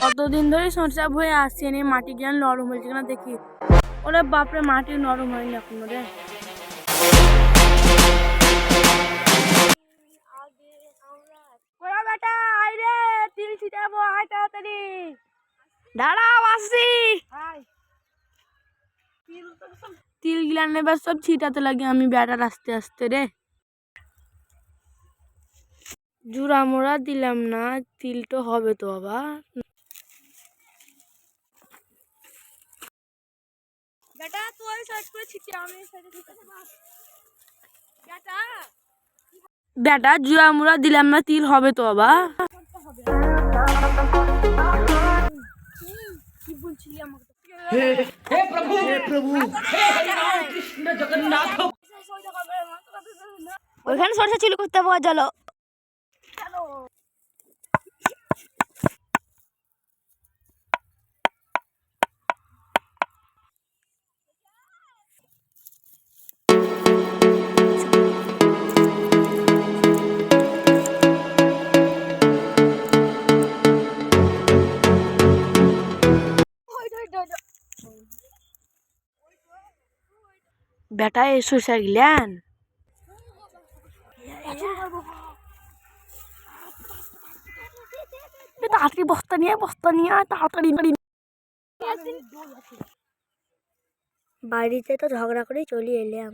কতদিন ধরে সরষা বয়ে আসছে নি, মাটি জ্ঞান নরম হয়েছে কিনা দেখি। ওরে বাপরে, মাটি নরম হয়নি এখন রে। ওরা বেটা আই রে, তিল ছিটাবো, আয় তাড়াতাড়ি। দাঁড়াও, আসছি। তিল গিলান এবার সব ছিটাতে লাগে আমি বেটার আস্তে আস্তে রে। জুড়া মোড়া দিলাম না, তিল তো হবে তো আবার। বেটা তুই সাইড করে ছিটি, আমি সাইডে ছিটাতে পারব। বেটা জুড়া মোড়া দিলাম না, তিল হবে তো আবার। কি বলছিলি আমাকে? হে প্রভু, হে প্রভু, হে রাম কৃষ্ণ জগন্নাথ। ওইখানে সরষে চিলি করতে পাওয়া গেল। বেটা এই সরষা গিলান তাড়াতাড়ি বস্তা নিয়ে তাড়াতাড়ি। বাড়িতে তো ঝগড়া করে চলে এলাম।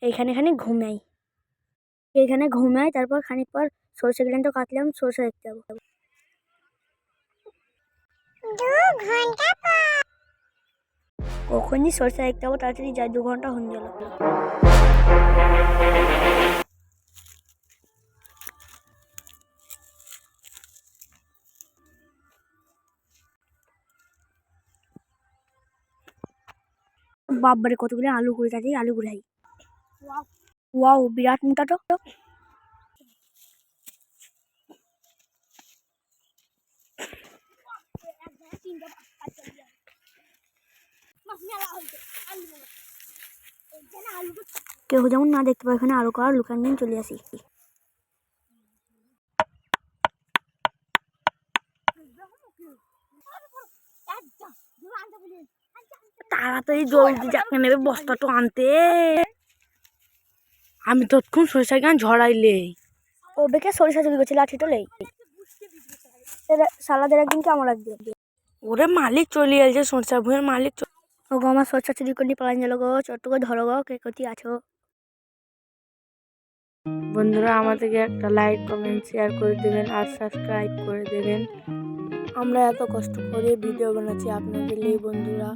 এইখানে ঘুমাই, তারপর খানিক পর সরষে গিলান তো কাটলাম, সরষে দেখতে যাবো। কখনই সরষে দেখতে যাবো, তাড়াতাড়ি যাই, 2 ঘন্টা হয়ে গেল। বাবারে কতগুলো আলু করে থাকে, আলু গুড়াই। ওয়াও, বিরাট মোটা তো। কেউ যেমন না দেখতে পায়, এখানে আরো করার লুকান নিয়ে চলে আসি। তাড়াতাড়ি জলদি যাকে নেবে বস্তাটা আনতে। আমি তৎক্ষণ সরিষা গান ঝড়াইলে ও বেকে সরিষা চুরি করছে, লাঠি টোলেই সালাদের একদিন কি আমার একদিন। ওরে মালিক চলে এলছে, সরষা ভুঁয়ের মালিক। ও গো, আমার সরষা চুরি করে পালান গেল গো, চট্ট করে ধরো গো, কে কতি আছো। বন্ধুরা আমাদেরকে একটা লাইক, কমেন্ট, শেয়ার করে দেবেন আর সাবস্ক্রাইব করে দেবেন। আমরা এত কষ্ট করে ভিডিও বানাচ্ছি আপনাদের এই বন্ধুরা।